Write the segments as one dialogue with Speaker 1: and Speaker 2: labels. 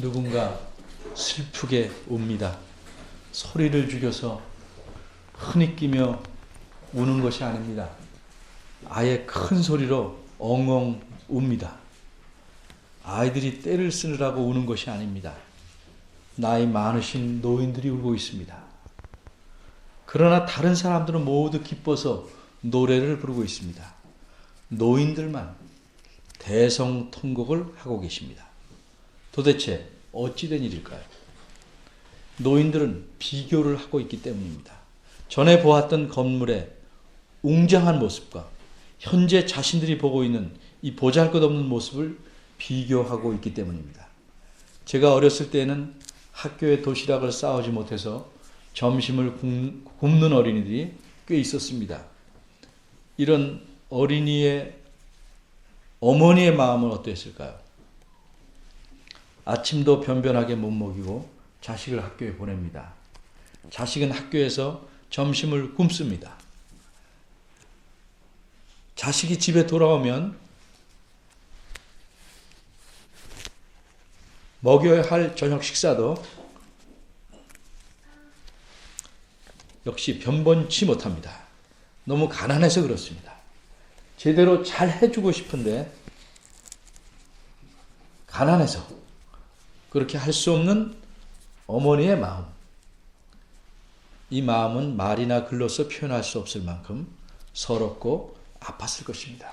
Speaker 1: 누군가 슬프게 웁니다. 소리를 죽여서 흐느끼며 우는 것이 아닙니다. 아예 큰 소리로 엉엉 웁니다. 아이들이 떼를 쓰느라고 우는 것이 아닙니다. 나이 많으신 노인들이 울고 있습니다. 그러나 다른 사람들은 모두 기뻐서 노래를 부르고 있습니다. 노인들만 대성통곡을 하고 계십니다. 도대체 어찌된 일일까요? 노인들은 비교를 하고 있기 때문입니다. 전에 보았던 건물의 웅장한 모습과 현재 자신들이 보고 있는 이 보잘것없는 모습을 비교하고 있기 때문입니다. 제가 어렸을 때는 학교에 도시락을 싸오지 못해서 점심을 굶는 어린이들이 꽤 있었습니다. 이런 어린이의 어머니의 마음은 어땠을까요? 아침도 변변하게 못 먹이고 자식을 학교에 보냅니다. 자식은 학교에서 점심을 굶습니다. 자식이 집에 돌아오면 먹여야 할 저녁 식사도 역시 변변치 못합니다. 너무 가난해서 그렇습니다. 제대로 잘 해주고 싶은데 가난해서 그렇게 할 수 없는 어머니의 마음. 이 마음은 말이나 글로써 표현할 수 없을 만큼 서럽고 아팠을 것입니다.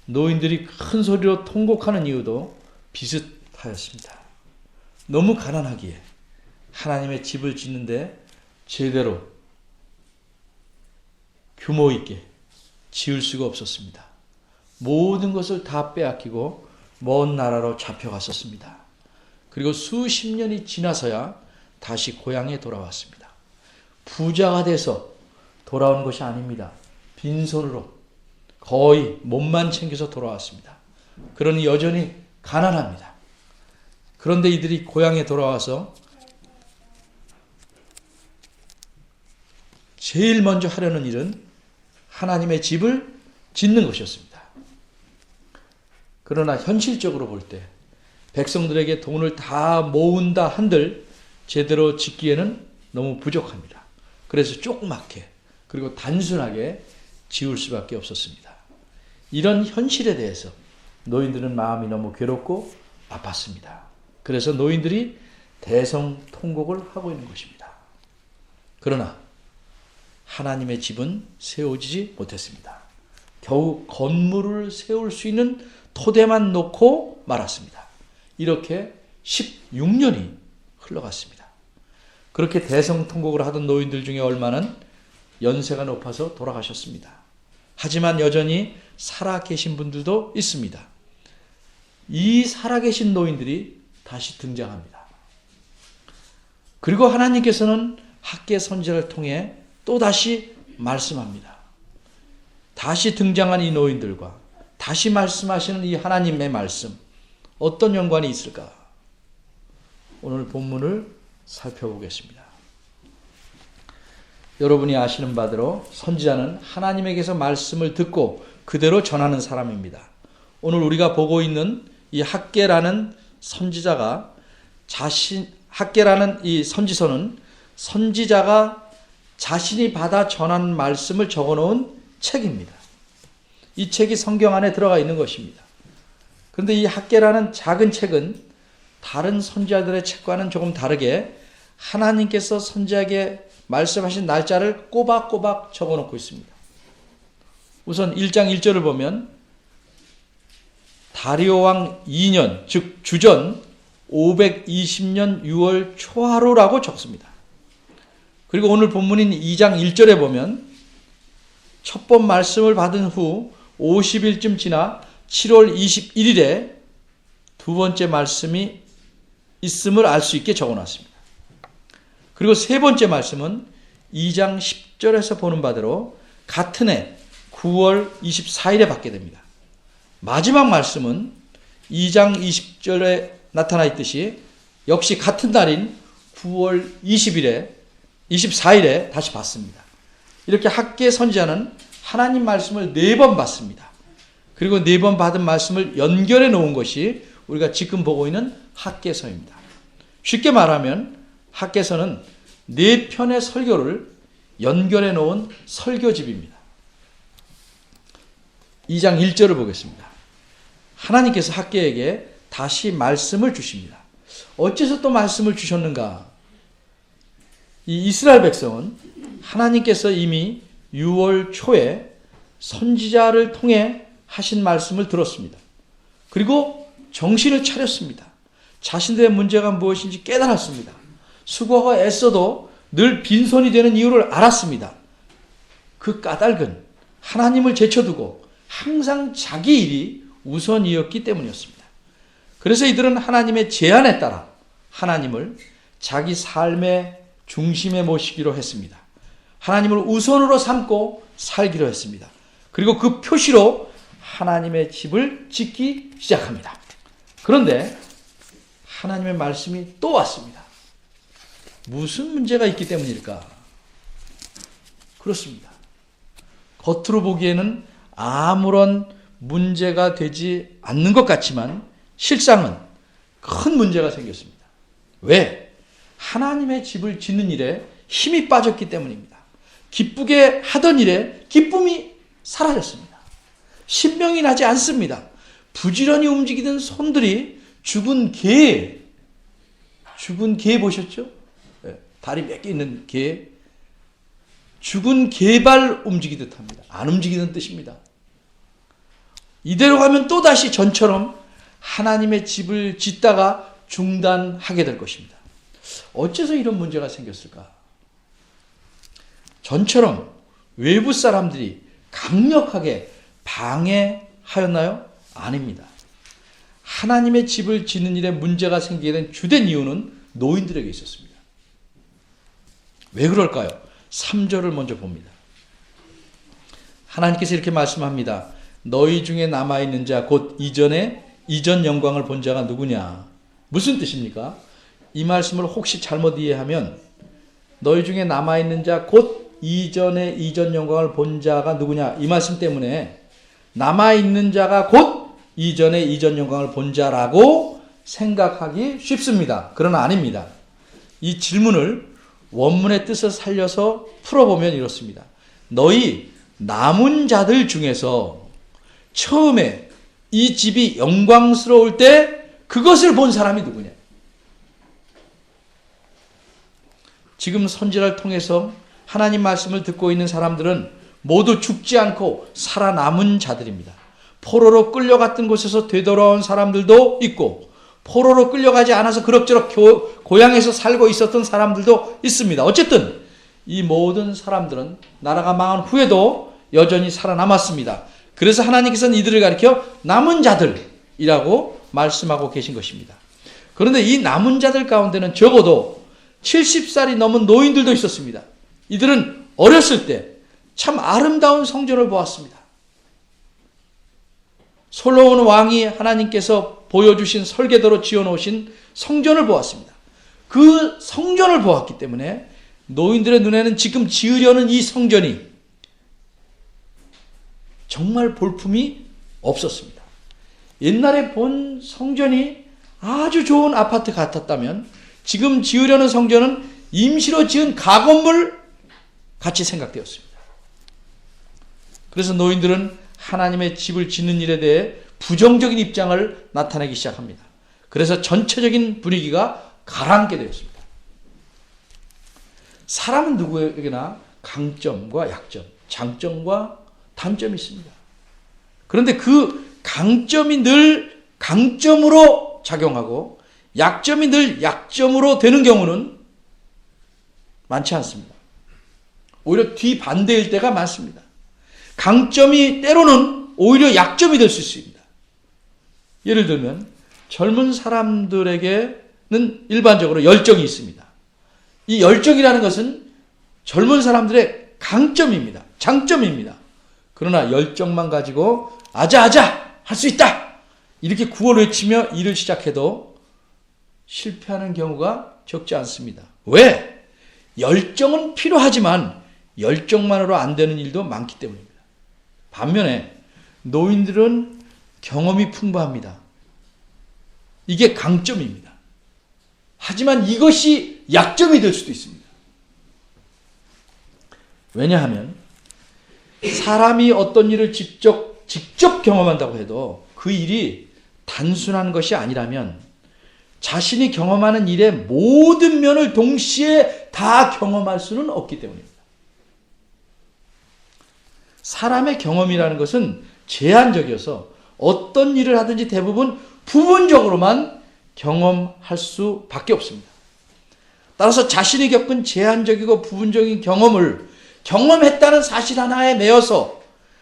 Speaker 1: 노인들이 큰 소리로 통곡하는 이유도 비슷하였습니다. 너무 가난하기에 하나님의 집을 짓는데 제대로 규모 있게 지을 수가 없었습니다. 모든 것을 다 빼앗기고 먼 나라로 잡혀갔었습니다. 그리고 수십 년이 지나서야 다시 고향에 돌아왔습니다. 부자가 돼서 돌아온 것이 아닙니다. 빈손으로 거의 몸만 챙겨서 돌아왔습니다. 그러니 여전히 가난합니다. 그런데 이들이 고향에 돌아와서 제일 먼저 하려는 일은 하나님의 집을 짓는 것이었습니다. 그러나 현실적으로 볼 때 백성들에게 돈을 다 모은다 한들 제대로 짓기에는 너무 부족합니다. 그래서 조그맣게 그리고 단순하게 지을 수밖에 없었습니다. 이런 현실에 대해서 노인들은 마음이 너무 괴롭고 아팠습니다. 그래서 노인들이 대성통곡을 하고 있는 것입니다. 그러나 하나님의 집은 세워지지 못했습니다. 겨우 건물을 세울 수 있는 토대만 놓고 말았습니다. 이렇게 16년이 흘러갔습니다. 그렇게 대성통곡을 하던 노인들 중에 얼마는 연세가 높아서 돌아가셨습니다. 하지만 여전히 살아계신 분들도 있습니다. 이 살아계신 노인들이 다시 등장합니다. 그리고 하나님께서는 학개 선지자를 통해 또다시 말씀합니다. 다시 등장한 이 노인들과 다시 말씀하시는 이 하나님의 말씀, 어떤 연관이 있을까? 오늘 본문을 살펴보겠습니다. 여러분이 아시는 바대로 선지자는 하나님에게서 말씀을 듣고 그대로 전하는 사람입니다. 오늘 우리가 보고 있는 이 학개라는 선지자가 학개라는 이 선지서는 선지자가 자신이 받아 전하는 말씀을 적어놓은 책입니다. 이 책이 성경 안에 들어가 있는 것입니다. 그런데 이 학개라는 작은 책은 다른 선지자들의 책과는 조금 다르게 하나님께서 선지자에게 말씀하신 날짜를 꼬박꼬박 적어놓고 있습니다. 우선 1장 1절을 보면 다리오 왕 2년, 즉 주전 520년 6월 초하루라고 적습니다. 그리고 오늘 본문인 2장 1절에 보면 첫 번 말씀을 받은 후 50일쯤 지나 7월 21일에 두 번째 말씀이 있음을 알 수 있게 적어놨습니다. 그리고 세 번째 말씀은 2장 10절에서 보는 바대로 같은 해 9월 24일에 받게 됩니다. 마지막 말씀은 2장 20절에 나타나 있듯이 역시 같은 날인 9월 24일에 다시 받습니다. 이렇게 학개 선지자는 하나님 말씀을 4번 받습니다. 그리고 4번 받은 말씀을 연결해 놓은 것이 우리가 지금 보고 있는 학개서입니다. 쉽게 말하면 학개서는 4편의 설교를 연결해 놓은 설교집입니다. 2장 1절을 보겠습니다. 하나님께서 학개에게 다시 말씀을 주십니다. 어째서 또 말씀을 주셨는가? 이 이스라엘 백성은 하나님께서 이미 6월 초에 선지자를 통해 하신 말씀을 들었습니다. 그리고 정신을 차렸습니다. 자신들의 문제가 무엇인지 깨달았습니다. 수고하고 애써도 늘 빈손이 되는 이유를 알았습니다. 그 까닭은 하나님을 제쳐두고 항상 자기 일이 우선이었기 때문이었습니다. 그래서 이들은 하나님의 제안에 따라 하나님을 자기 삶의 중심에 모시기로 했습니다. 하나님을 우선으로 삼고 살기로 했습니다. 그리고 그 표시로 하나님의 집을 짓기 시작합니다. 그런데 하나님의 말씀이 또 왔습니다. 무슨 문제가 있기 때문일까? 그렇습니다. 겉으로 보기에는 아무런 문제가 되지 않는 것 같지만 실상은 큰 문제가 생겼습니다. 왜? 하나님의 집을 짓는 일에 힘이 빠졌기 때문입니다. 기쁘게 하던 일에 기쁨이 사라졌습니다. 신명이 나지 않습니다. 부지런히 움직이던 손들이 죽은 개 보셨죠? 다리 몇 개 있는 개. 죽은 개발 움직이듯 합니다. 안 움직이는 뜻입니다. 이대로 가면 또다시 전처럼 하나님의 집을 짓다가 중단하게 될 것입니다. 어째서 이런 문제가 생겼을까? 전처럼 외부 사람들이 강력하게 방해하였나요? 아닙니다. 하나님의 집을 짓는 일에 문제가 생기게 된 주된 이유는 노인들에게 있었습니다. 왜 그럴까요? 3절을 먼저 봅니다. 하나님께서 이렇게 말씀합니다. 너희 중에 남아있는 자 곧 이전 영광을 본 자가 누구냐? 무슨 뜻입니까? 이 말씀을 혹시 잘못 이해하면 너희 중에 남아있는 자 곧 이전 영광을 본 자가 누구냐? 이 말씀 때문에 남아있는 자가 곧 이전 영광을 본 자라고 생각하기 쉽습니다. 그러나 아닙니다. 이 질문을 원문의 뜻을 살려서 풀어보면 이렇습니다. 너희 남은 자들 중에서 처음에 이 집이 영광스러울 때 그것을 본 사람이 누구냐? 지금 선지자를 통해서 하나님 말씀을 듣고 있는 사람들은 모두 죽지 않고 살아남은 자들입니다. 포로로 끌려갔던 곳에서 되돌아온 사람들도 있고 포로로 끌려가지 않아서 그럭저럭 고향에서 살고 있었던 사람들도 있습니다. 어쨌든 이 모든 사람들은 나라가 망한 후에도 여전히 살아남았습니다. 그래서 하나님께서는 이들을 가리켜 남은 자들이라고 말씀하고 계신 것입니다. 그런데 이 남은 자들 가운데는 적어도 70살이 넘은 노인들도 있었습니다. 이들은 어렸을 때 참 아름다운 성전을 보았습니다. 솔로몬 왕이 하나님께서 보여주신 설계도로 지어놓으신 성전을 보았습니다. 그 성전을 보았기 때문에 노인들의 눈에는 지금 지으려는 이 성전이 정말 볼품이 없었습니다. 옛날에 본 성전이 아주 좋은 아파트 같았다면 지금 지으려는 성전은 임시로 지은 가건물 같이 생각되었습니다. 그래서 노인들은 하나님의 집을 짓는 일에 대해 부정적인 입장을 나타내기 시작합니다. 그래서 전체적인 분위기가 가라앉게 되었습니다. 사람은 누구에게나 강점과 약점, 장점과 단점이 있습니다. 그런데 그 강점이 늘 강점으로 작용하고 약점이 늘 약점으로 되는 경우는 많지 않습니다. 오히려 뒤반대일 때가 많습니다. 강점이 때로는 오히려 약점이 될 수 있습니다. 예를 들면 젊은 사람들에게는 일반적으로 열정이 있습니다. 이 열정이라는 것은 젊은 사람들의 강점입니다. 장점입니다. 그러나 열정만 가지고 아자아자 할 수 있다 이렇게 구호를 외치며 일을 시작해도 실패하는 경우가 적지 않습니다. 왜? 열정은 필요하지만 열정만으로 안 되는 일도 많기 때문입니다. 반면에 노인들은 경험이 풍부합니다. 이게 강점입니다. 하지만 이것이 약점이 될 수도 있습니다. 왜냐하면 사람이 어떤 일을 직접 경험한다고 해도 그 일이 단순한 것이 아니라면 자신이 경험하는 일의 모든 면을 동시에 다 경험할 수는 없기 때문입니다. 사람의 경험이라는 것은 제한적이어서 어떤 일을 하든지 대부분 부분적으로만 경험할 수밖에 없습니다. 따라서 자신이 겪은 제한적이고 부분적인 경험을 경험했다는 사실 하나에 매여서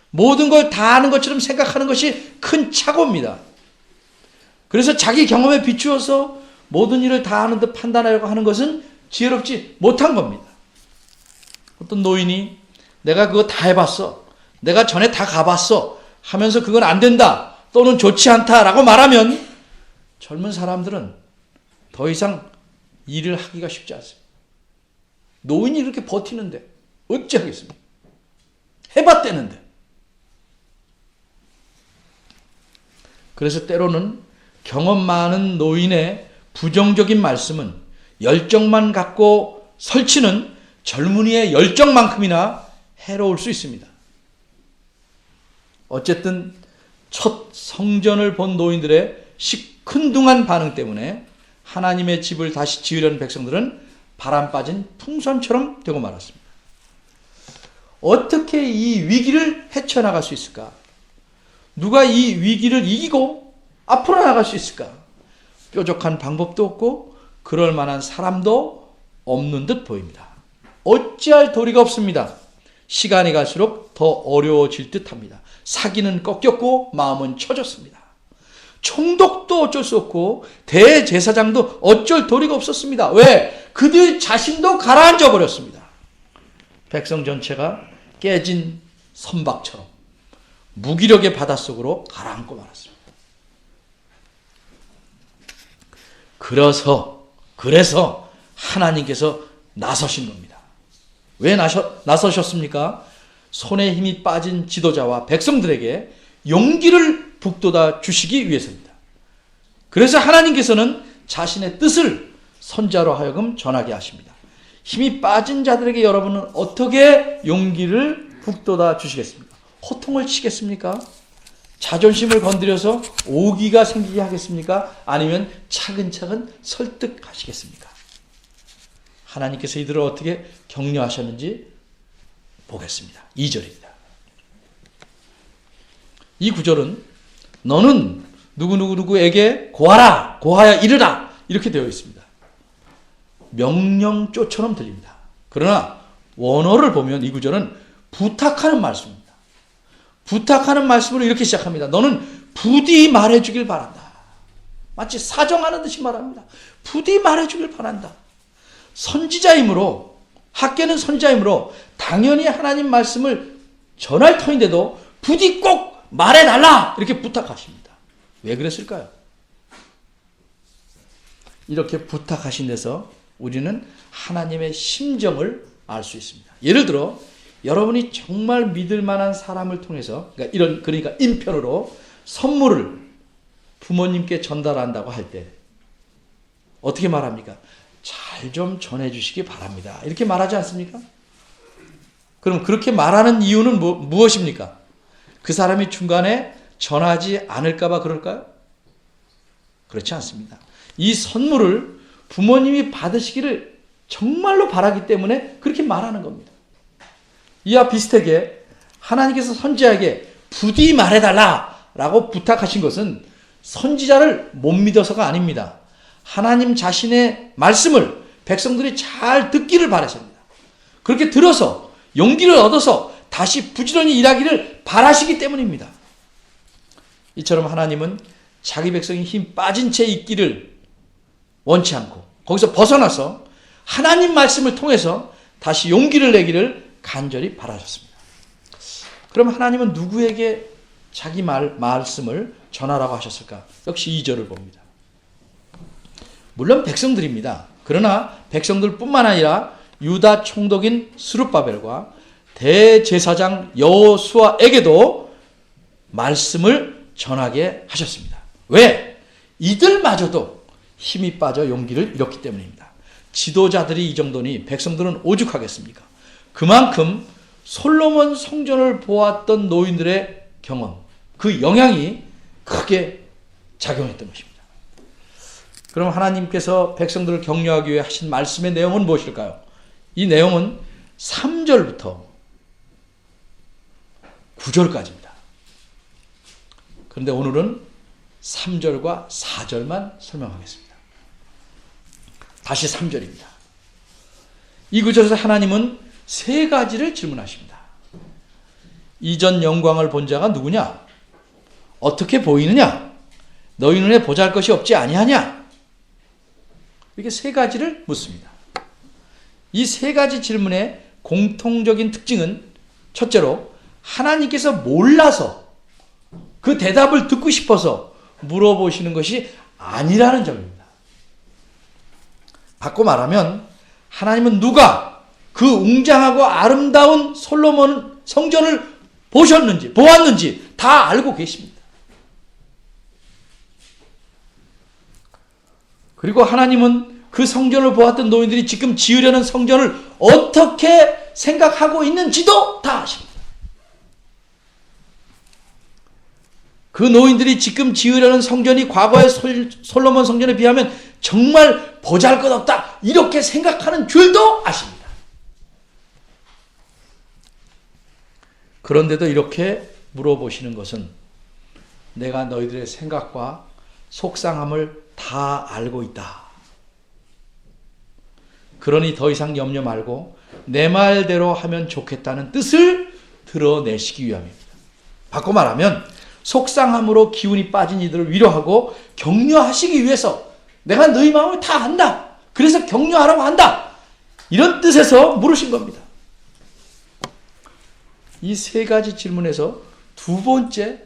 Speaker 1: 모든 걸 다 아는 것처럼 생각하는 것이 큰 착오입니다. 그래서 자기 경험에 비추어서 모든 일을 다 아는 듯 판단하려고 하는 것은 지혜롭지 못한 겁니다. 어떤 노인이 내가 그거 다 해봤어, 내가 전에 다 가봤어 하면서 그건 안 된다 또는 좋지 않다라고 말하면 젊은 사람들은 더 이상 일을 하기가 쉽지 않습니다. 노인이 이렇게 버티는데 어찌 하겠습니까? 해봤대는데. 그래서 때로는 경험 많은 노인의 부정적인 말씀은 열정만 갖고 설치는 젊은이의 열정만큼이나 해로울 수 있습니다. 어쨌든 첫 성전을 본 노인들의 시큰둥한 반응 때문에 하나님의 집을 다시 지으려는 백성들은 바람 빠진 풍선처럼 되고 말았습니다. 어떻게 이 위기를 헤쳐나갈 수 있을까? 누가 이 위기를 이기고 앞으로 나갈 수 있을까? 뾰족한 방법도 없고 그럴 만한 사람도 없는 듯 보입니다. 어찌할 도리가 없습니다. 시간이 갈수록 더 어려워질 듯합니다. 사기는 꺾였고 마음은 처졌습니다. 총독도 어쩔 수 없고 대제사장도 어쩔 도리가 없었습니다. 왜? 그들 자신도 가라앉아 버렸습니다. 백성 전체가 깨진 선박처럼 무기력의 바닷속으로 가라앉고 말았습니다. 그래서 하나님께서 나서신 겁니다. 왜 나서셨습니까? 손에 힘이 빠진 지도자와 백성들에게 용기를 북돋아 주시기 위해서입니다. 그래서 하나님께서는 자신의 뜻을 선자로 하여금 전하게 하십니다. 힘이 빠진 자들에게 여러분은 어떻게 용기를 북돋아 주시겠습니까? 호통을 치겠습니까? 자존심을 건드려서 오기가 생기게 하겠습니까? 아니면 차근차근 설득하시겠습니까? 하나님께서 이들을 어떻게 격려하셨는지 보겠습니다. 2절입니다. 이 구절은 너는 누구누구에게 고하라, 고하여 이르라 이렇게 되어 있습니다. 명령조처럼 들립니다. 그러나 원어를 보면 이 구절은 부탁하는 말씀입니다. 부탁하는 말씀으로 이렇게 시작합니다. 너는 부디 말해주길 바란다. 마치 사정하는 듯이 말합니다. 부디 말해주길 바란다. 선지자이므로, 학계는 선지자이므로 당연히 하나님 말씀을 전할 터인데도 부디 꼭 말해달라 이렇게 부탁하십니다. 왜 그랬을까요? 이렇게 부탁하신 데서 우리는 하나님의 심정을 알 수 있습니다. 예를 들어 여러분이 정말 믿을 만한 사람을 통해서 그러니까 인편으로 선물을 부모님께 전달한다고 할 때 어떻게 말합니까? 잘 좀 전해주시기 바랍니다. 이렇게 말하지 않습니까? 그럼 그렇게 말하는 이유는 무엇입니까? 그 사람이 중간에 전하지 않을까 봐 그럴까요? 그렇지 않습니다. 이 선물을 부모님이 받으시기를 정말로 바라기 때문에 그렇게 말하는 겁니다. 이와 비슷하게 하나님께서 선지자에게 부디 말해달라라고 부탁하신 것은 선지자를 못 믿어서가 아닙니다. 하나님 자신의 말씀을 백성들이 잘 듣기를 바라십니다. 그렇게 들어서 용기를 얻어서 다시 부지런히 일하기를 바라시기 때문입니다. 이처럼 하나님은 자기 백성이 힘 빠진 채 있기를 원치 않고 거기서 벗어나서 하나님 말씀을 통해서 다시 용기를 내기를 간절히 바라셨습니다. 그럼 하나님은 누구에게 자기 말씀을 전하라고 하셨을까? 역시 2절을 봅니다. 물론 백성들입니다. 그러나 백성들뿐만 아니라 유다 총독인 스룹바벨과 대제사장 여호수아에게도 말씀을 전하게 하셨습니다. 왜? 이들마저도 힘이 빠져 용기를 잃었기 때문입니다. 지도자들이 이 정도니 백성들은 오죽하겠습니까? 그만큼 솔로몬 성전을 보았던 노인들의 경험, 그 영향이 크게 작용했던 것입니다. 그럼 하나님께서 백성들을 격려하기 위해 하신 말씀의 내용은 무엇일까요? 이 내용은 3절부터 9절까지입니다. 그런데 오늘은 3절과 4절만 설명하겠습니다. 다시 3절입니다. 이 구절에서 하나님은 세 가지를 질문하십니다. 이전 영광을 본 자가 누구냐? 어떻게 보이느냐? 너희 눈에 보잘 것이 없지 아니하냐? 이렇게 세 가지를 묻습니다. 이 세 가지 질문의 공통적인 특징은 첫째로 하나님께서 몰라서 그 대답을 듣고 싶어서 물어보시는 것이 아니라는 점입니다. 바꿔 말하면 하나님은 누가 그 웅장하고 아름다운 솔로몬 성전을 보았는지 다 알고 계십니다. 그리고 하나님은 그 성전을 보았던 노인들이 지금 지으려는 성전을 어떻게 생각하고 있는지도 다 아십니다. 그 노인들이 지금 지으려는 성전이 과거의 솔로몬 성전에 비하면 정말 보잘것없다 이렇게 생각하는 줄도 아십니다. 그런데도 이렇게 물어보시는 것은 내가 너희들의 생각과 속상함을 다 알고 있다. 그러니 더 이상 염려 말고 내 말대로 하면 좋겠다는 뜻을 드러내시기 위함입니다. 바꿔 말하면 속상함으로 기운이 빠진 이들을 위로하고 격려하시기 위해서 내가 너희 마음을 다 안다. 그래서 격려하라고 한다. 이런 뜻에서 물으신 겁니다. 이 세 가지 질문에서 두 번째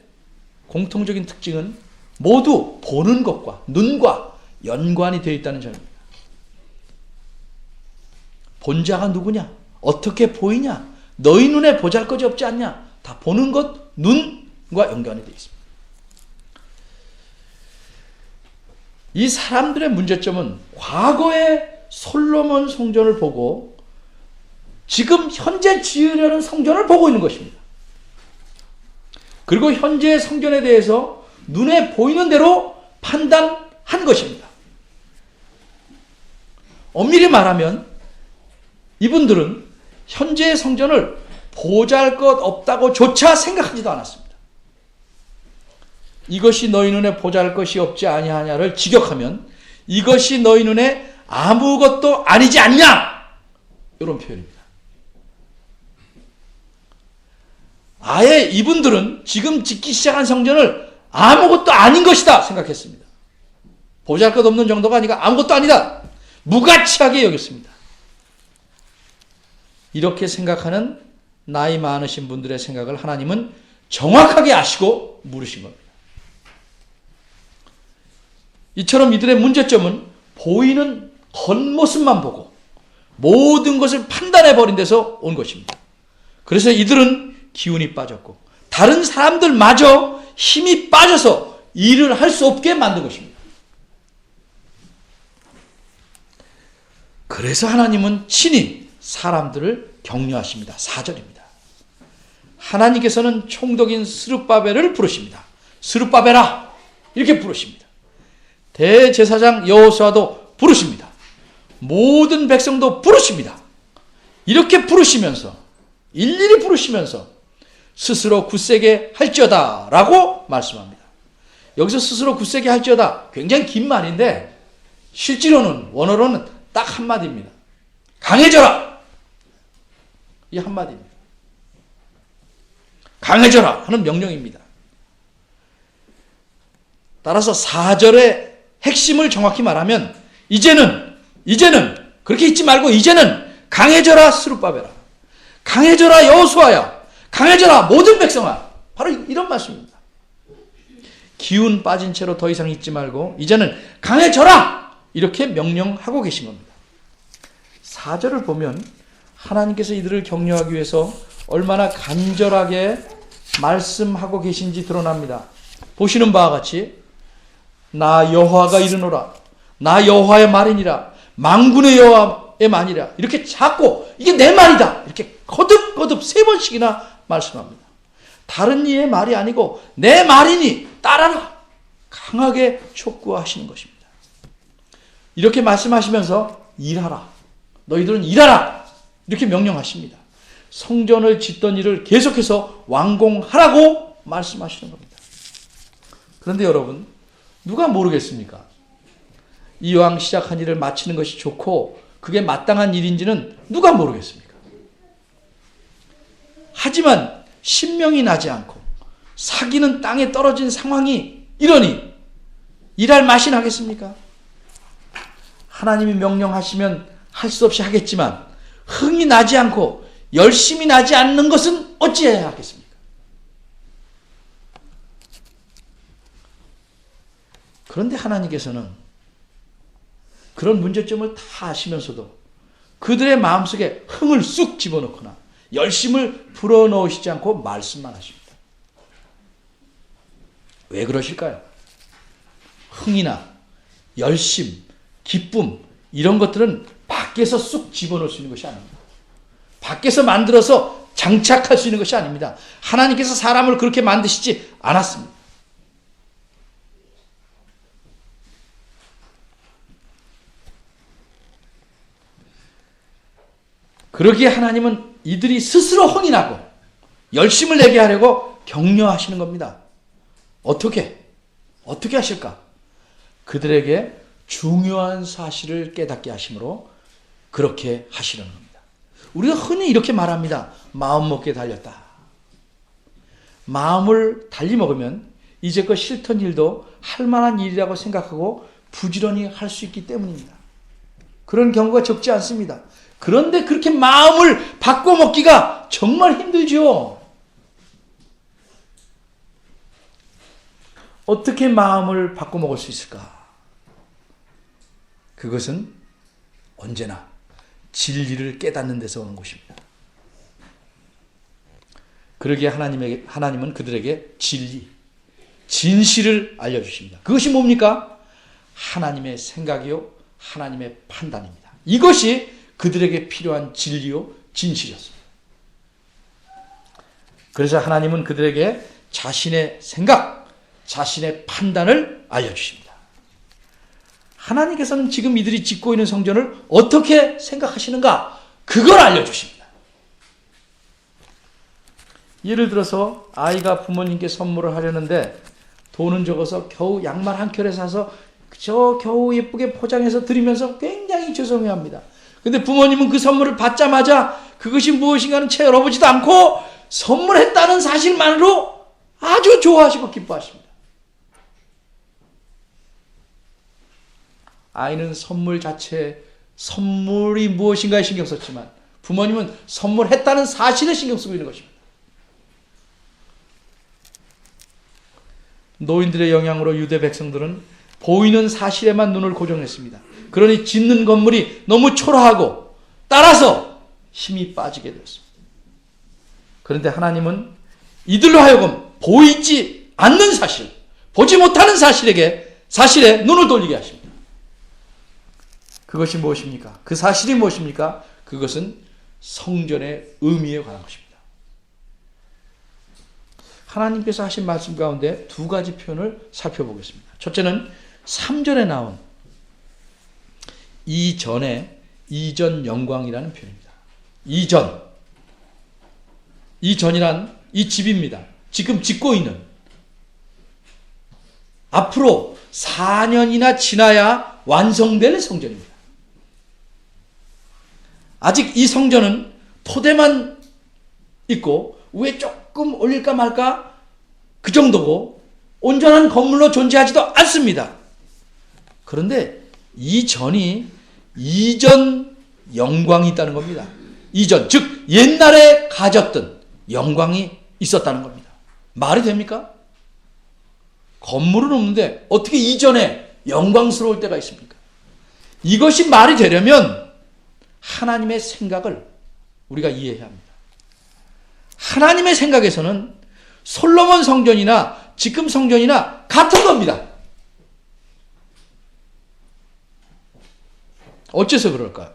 Speaker 1: 공통적인 특징은 모두 보는 것과 눈과 연관이 되어 있다는 점입니다. 본 자가 누구냐? 어떻게 보이냐? 너희 눈에 보잘것이 없지 않냐? 다 보는 것, 눈과 연관이 되어 있습니다. 이 사람들의 문제점은 과거의 솔로몬 성전을 보고 지금 현재 지으려는 성전을 보고 있는 것입니다. 그리고 현재의 성전에 대해서 눈에 보이는 대로 판단한 것입니다. 엄밀히 말하면 이분들은 현재의 성전을 보잘것없다고 조차 생각하지도 않았습니다. 이것이 너희 눈에 보잘것이 없지 아니하냐를 직역하면 이것이 너희 눈에 아무것도 아니지 않냐? 이런 표현입니다. 아예 이분들은 지금 짓기 시작한 성전을 아무것도 아닌 것이다 생각했습니다. 보잘것없는 정도가 아니라 아무것도 아니다. 무가치하게 여겼습니다. 이렇게 생각하는 나이 많으신 분들의 생각을 하나님은 정확하게 아시고 물으신 겁니다. 이처럼 이들의 문제점은 보이는 겉모습만 보고 모든 것을 판단해버린 데서 온 것입니다. 그래서 이들은 기운이 빠졌고 다른 사람들마저 힘이 빠져서 일을 할 수 없게 만든 것입니다. 그래서 하나님은 친히 사람들을 격려하십니다. 4절입니다. 하나님께서는 총독인 스룹바벨을 부르십니다. 스룹바벨아 이렇게 부르십니다. 대제사장 여호수아도 부르십니다. 모든 백성도 부르십니다. 이렇게 부르시면서 일일이 부르시면서 스스로 굳세게 할지어다 라고 말씀합니다. 여기서 스스로 굳세게 할지어다 굉장히 긴 말인데 실제로는 원어로는 딱 한마디입니다. 강해져라. 이 한마디입니다. 강해져라 하는 명령입니다. 따라서 4절의 핵심을 정확히 말하면 이제는 그렇게 있지 말고 이제는 강해져라 스룹바벨아. 강해져라 여호수아야. 강해져라 모든 백성아. 바로 이런 말씀입니다. 기운 빠진 채로 더 이상 있지 말고 이제는 강해져라. 이렇게 명령하고 계신 겁니다. 4절을 보면 하나님께서 이들을 격려하기 위해서 얼마나 간절하게 말씀하고 계신지 드러납니다. 보시는 바와 같이 나 여호와가 이르노라. 나 여호와의 말이니라. 만군의 여호와의 말이라. 이렇게 자꾸 이게 내 말이다. 이렇게 거듭거듭 3번씩이나 말씀합니다. 다른 이의 말이 아니고 내 말이니 따라라. 강하게 촉구하시는 것입니다. 이렇게 말씀하시면서 일하라. 너희들은 일하라. 이렇게 명령하십니다. 성전을 짓던 일을 계속해서 완공하라고 말씀하시는 겁니다. 그런데 여러분, 누가 모르겠습니까? 이왕 시작한 일을 마치는 것이 좋고 그게 마땅한 일인지는 누가 모르겠습니까? 하지만 신명이 나지 않고 사기는 땅에 떨어진 상황이 이러니 일할 맛이 나겠습니까? 하나님이 명령하시면 할 수 없이 하겠지만 흥이 나지 않고 열심히 나지 않는 것은 어찌해야 하겠습니까? 그런데 하나님께서는 그런 문제점을 다 아시면서도 그들의 마음속에 흥을 쑥 집어넣거나 열심을 불어넣으시지 않고 말씀만 하십니다. 왜 그러실까요? 흥이나 열심, 기쁨 이런 것들은 밖에서 쑥 집어넣을 수 있는 것이 아닙니다. 밖에서 만들어서 장착할 수 있는 것이 아닙니다. 하나님께서 사람을 그렇게 만드시지 않았습니다. 그러기에 하나님은 이들이 스스로 혼이 나고 열심을 내게 하려고 격려하시는 겁니다. 어떻게 하실까? 그들에게 중요한 사실을 깨닫게 하심으로 그렇게 하시는 겁니다. 우리가 흔히 이렇게 말합니다. 마음 먹기에 달렸다. 마음을 달리 먹으면 이제껏 싫던 일도 할 만한 일이라고 생각하고 부지런히 할 수 있기 때문입니다. 그런 경우가 적지 않습니다. 그런데 그렇게 마음을 바꿔 먹기가 정말 힘들죠. 어떻게 마음을 바꿔 먹을 수 있을까? 그것은 언제나 진리를 깨닫는 데서 오는 것입니다. 그러기에 하나님은 그들에게 진리, 진실을 알려주십니다. 그것이 뭡니까? 하나님의 생각이요, 하나님의 판단입니다. 이것이 그들에게 필요한 진리요, 진실이었습니다. 그래서 하나님은 그들에게 자신의 생각, 자신의 판단을 알려주십니다. 하나님께서는 지금 이들이 짓고 있는 성전을 어떻게 생각하시는가? 그걸 알려주십니다. 예를 들어서 아이가 부모님께 선물을 하려는데 돈은 적어서 겨우 양말 한 켤레 사서 저 겨우 예쁘게 포장해서 드리면서 굉장히 죄송해합니다. 근데 부모님은 그 선물을 받자마자 그것이 무엇인가는 채 열어보지도 않고 선물했다는 사실만으로 아주 좋아하시고 기뻐하십니다. 아이는 선물 자체, 선물이 무엇인가에 신경 썼지만 부모님은 선물했다는 사실에 신경 쓰고 있는 것입니다. 노인들의 영향으로 유대 백성들은 보이는 사실에만 눈을 고정했습니다. 그러니 짓는 건물이 너무 초라하고 따라서 힘이 빠지게 되었습니다. 그런데 하나님은 이들로 하여금 보이지 않는 사실, 보지 못하는 사실에 눈을 돌리게 하십니다. 그것이 무엇입니까? 그 사실이 무엇입니까? 그것은 성전의 의미에 관한 것입니다. 하나님께서 하신 말씀 가운데 두 가지 표현을 살펴보겠습니다. 첫째는 3절에 나온 이전 영광이라는 표현입니다. 이전이란 이 집입니다. 지금 짓고 있는, 앞으로 4년이나 지나야 완성될 성전입니다. 아직 이 성전은 토대만 있고 위에 조금 올릴까 말까 그 정도고 온전한 건물로 존재하지도 않습니다. 그런데 이전 영광이 있다는 겁니다. 이전, 즉 옛날에 가졌던 영광이 있었다는 겁니다. 말이 됩니까? 건물은 없는데 어떻게 이전에 영광스러울 때가 있습니까? 이것이 말이 되려면 하나님의 생각을 우리가 이해해야 합니다. 하나님의 생각에서는 솔로몬 성전이나 지금 성전이나 같은 겁니다. 어째서 그럴까요?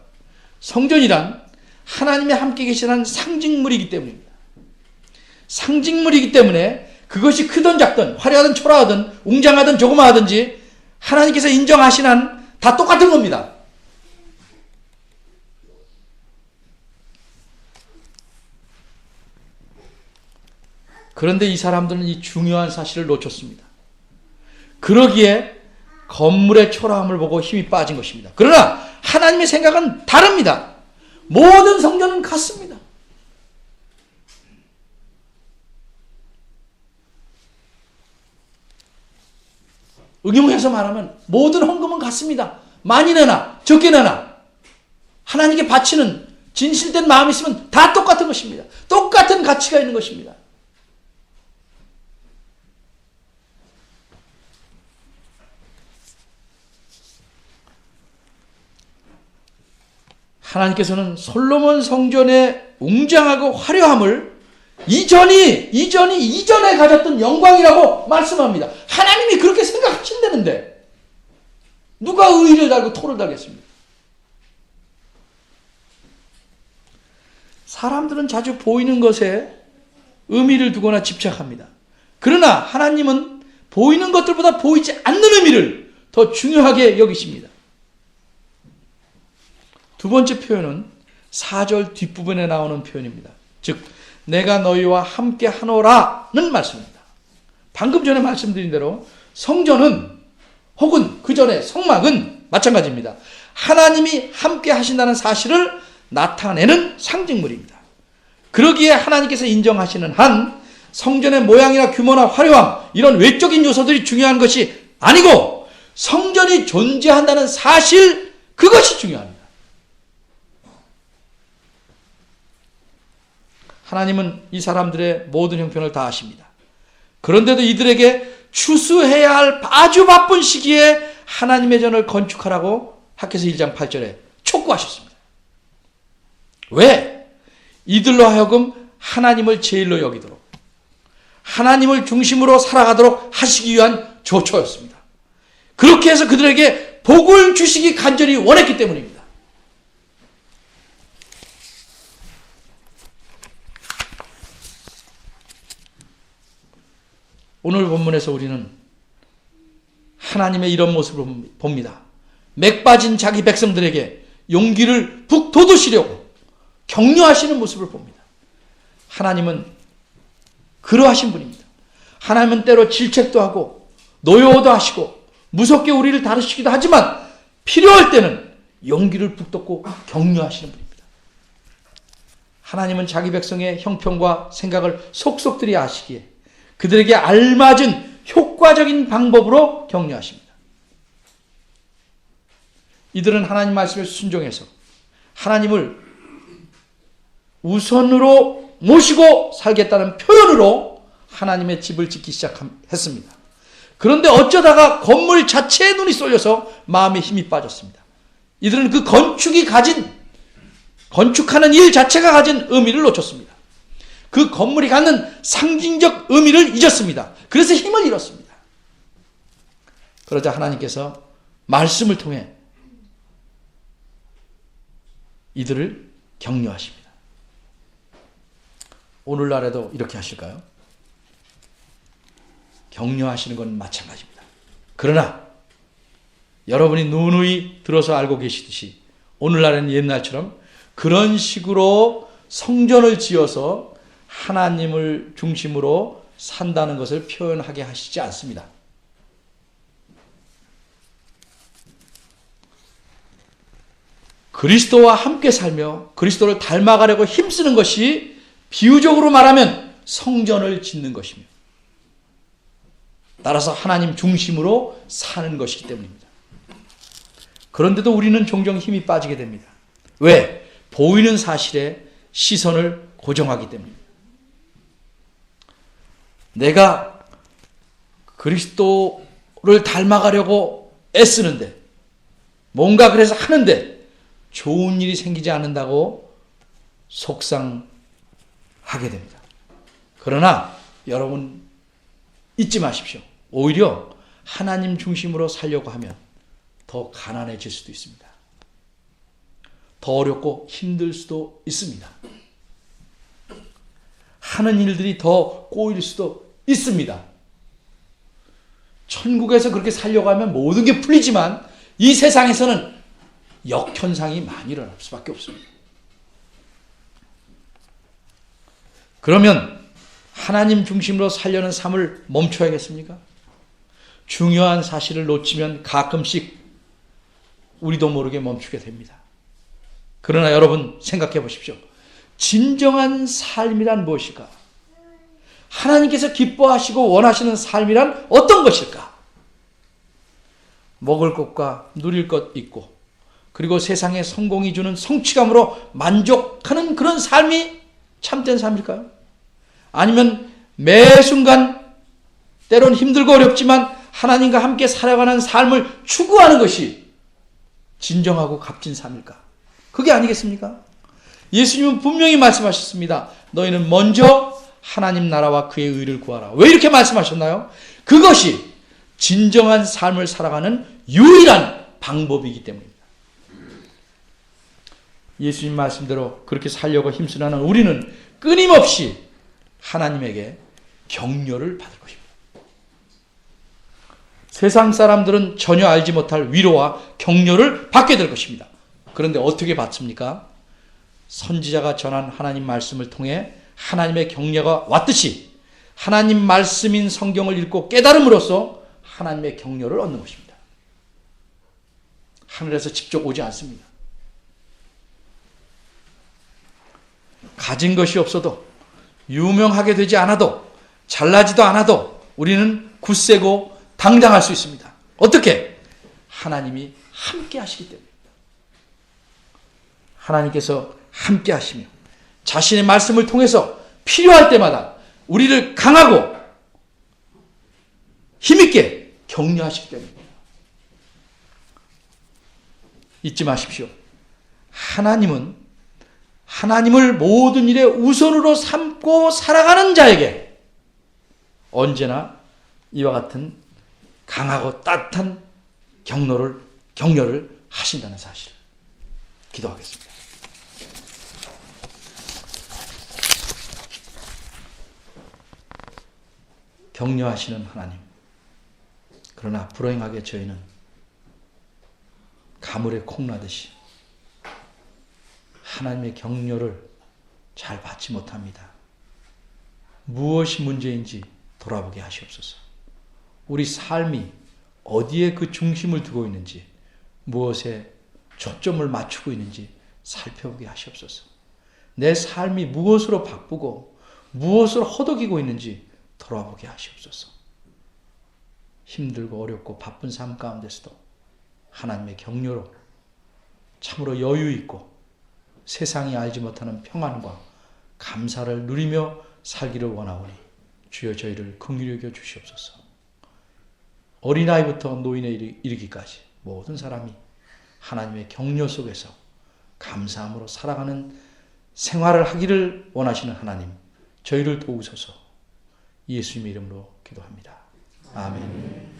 Speaker 1: 성전이란 하나님의 함께 계시는 상징물이기 때문입니다. 상징물이기 때문에 그것이 크든 작든 화려하든 초라하든 웅장하든 조그마하든지 하나님께서 인정하신 한 다 똑같은 겁니다. 그런데 이 사람들은 이 중요한 사실을 놓쳤습니다. 그러기에 건물의 초라함을 보고 힘이 빠진 것입니다. 그러나 하나님의 생각은 다릅니다. 모든 성전은 같습니다. 응용해서 말하면 모든 헌금은 같습니다. 많이 내나 적게 내나 하나님께 바치는 진실된 마음이 있으면 다 똑같은 것입니다. 똑같은 가치가 있는 것입니다. 하나님께서는 솔로몬 성전의 웅장하고 화려함을 이전에 가졌던 영광이라고 말씀합니다. 하나님이 그렇게 생각하신다는데 누가 의를 달고 토를 달겠습니까? 사람들은 자주 보이는 것에 의미를 두거나 집착합니다. 그러나 하나님은 보이는 것들보다 보이지 않는 의미를 더 중요하게 여기십니다. 두 번째 표현은 4절 뒷부분에 나오는 표현입니다. 즉 내가 너희와 함께 하노라는 말씀입니다. 방금 전에 말씀드린 대로 성전은 혹은 그 전에 성막은 마찬가지입니다. 하나님이 함께 하신다는 사실을 나타내는 상징물입니다. 그러기에 하나님께서 인정하시는 한 성전의 모양이나 규모나 화려함 이런 외적인 요소들이 중요한 것이 아니고 성전이 존재한다는 사실 그것이 중요합니다. 하나님은 이 사람들의 모든 형편을 다 아십니다. 그런데도 이들에게 추수해야 할 아주 바쁜 시기에 하나님의 전을 건축하라고 학개서 1장 8절에 촉구하셨습니다. 왜? 이들로 하여금 하나님을 제일로 여기도록 하나님을 중심으로 살아가도록 하시기 위한 조처였습니다. 그렇게 해서 그들에게 복을 주시기 간절히 원했기 때문입니다. 오늘 본문에서 우리는 하나님의 이런 모습을 봅니다. 맥 빠진 자기 백성들에게 용기를 북돋우시려고 격려하시는 모습을 봅니다. 하나님은 그러하신 분입니다. 하나님은 때로 질책도 하고 노여워도 하시고 무섭게 우리를 다루시기도 하지만 필요할 때는 용기를 북돋고 격려하시는 분입니다. 하나님은 자기 백성의 형편과 생각을 속속들이 아시기에 그들에게 알맞은 효과적인 방법으로 격려하십니다. 이들은 하나님 말씀에 순종해서 하나님을 우선으로 모시고 살겠다는 표현으로 하나님의 집을 짓기 시작했습니다. 그런데 어쩌다가 건물 자체에 눈이 쏠려서 마음에 힘이 빠졌습니다. 이들은 그 건축하는 일 자체가 가진 의미를 놓쳤습니다. 그 건물이 갖는 상징적 의미를 잊었습니다. 그래서 힘을 잃었습니다. 그러자 하나님께서 말씀을 통해 이들을 격려하십니다. 오늘날에도 이렇게 하실까요? 격려하시는 건 마찬가지입니다. 그러나 여러분이 누누이 들어서 알고 계시듯이 오늘날에는 옛날처럼 그런 식으로 성전을 지어서 하나님을 중심으로 산다는 것을 표현하게 하시지 않습니다. 그리스도와 함께 살며 그리스도를 닮아가려고 힘쓰는 것이 비유적으로 말하면 성전을 짓는 것이며 따라서 하나님 중심으로 사는 것이기 때문입니다. 그런데도 우리는 종종 힘이 빠지게 됩니다. 왜? 보이는 사실에 시선을 고정하기 때문입니다. 내가 그리스도를 닮아가려고 애쓰는데 뭔가 그래서 하는데 좋은 일이 생기지 않는다고 속상하게 됩니다. 그러나 여러분 잊지 마십시오. 오히려 하나님 중심으로 살려고 하면 더 가난해질 수도 있습니다. 더 어렵고 힘들 수도 있습니다. 하는 일들이 더 꼬일 수도 있습니다. 천국에서 그렇게 살려고 하면 모든 게 풀리지만 이 세상에서는 역현상이 많이 일어날 수밖에 없습니다. 그러면 하나님 중심으로 살려는 삶을 멈춰야겠습니까? 중요한 사실을 놓치면 가끔씩 우리도 모르게 멈추게 됩니다. 그러나 여러분 생각해 보십시오. 진정한 삶이란 무엇일까? 하나님께서 기뻐하시고 원하시는 삶이란 어떤 것일까? 먹을 것과 누릴 것 있고 그리고 세상의 성공이 주는 성취감으로 만족하는 그런 삶이 참된 삶일까요? 아니면 매 순간 때론 힘들고 어렵지만 하나님과 함께 살아가는 삶을 추구하는 것이 진정하고 값진 삶일까? 그게 아니겠습니까? 예수님은 분명히 말씀하셨습니다. 너희는 먼저 하나님 나라와 그의 의를 구하라. 왜 이렇게 말씀하셨나요? 그것이 진정한 삶을 살아가는 유일한 방법이기 때문입니다. 예수님 말씀대로 그렇게 살려고 힘쓰는 우리는 끊임없이 하나님에게 격려를 받을 것입니다. 세상 사람들은 전혀 알지 못할 위로와 격려를 받게 될 것입니다. 그런데 어떻게 받습니까? 선지자가 전한 하나님 말씀을 통해 하나님의 격려가 왔듯이 하나님 말씀인 성경을 읽고 깨달음으로써 하나님의 격려를 얻는 것입니다. 하늘에서 직접 오지 않습니다. 가진 것이 없어도 유명하게 되지 않아도 잘나지도 않아도 우리는 굳세고 당당할 수 있습니다. 어떻게? 하나님이 함께 하시기 때문입니다. 하나님께서 함께 하시며 자신의 말씀을 통해서 필요할 때마다 우리를 강하고 힘있게 격려하시기 때문입니다. 잊지 마십시오. 하나님을 모든 일에 우선으로 삼고 살아가는 자에게 언제나 이와 같은 강하고 따뜻한 격려를 하신다는 사실을 기도하겠습니다. 격려하시는 하나님. 그러나 불행하게 저희는 가물에 콩나듯이 하나님의 격려를 잘 받지 못합니다. 무엇이 문제인지 돌아보게 하시옵소서. 우리 삶이 어디에 그 중심을 두고 있는지, 무엇에 초점을 맞추고 있는지 살펴보게 하시옵소서. 내 삶이 무엇으로 바쁘고 무엇을 허덕이고 있는지 돌아보게 하시옵소서. 힘들고 어렵고 바쁜 삶 가운데서도 하나님의 격려로 참으로 여유 있고 세상이 알지 못하는 평안과 감사를 누리며 살기를 원하오니 주여 저희를 긍휼히 여겨 주시옵소서. 어린아이부터 노인에 이르기까지 모든 사람이 하나님의 격려 속에서 감사함으로 살아가는 생활을 하기를 원하시는 하나님, 저희를 도우소서. 예수님의 이름으로 기도합니다. 아멘.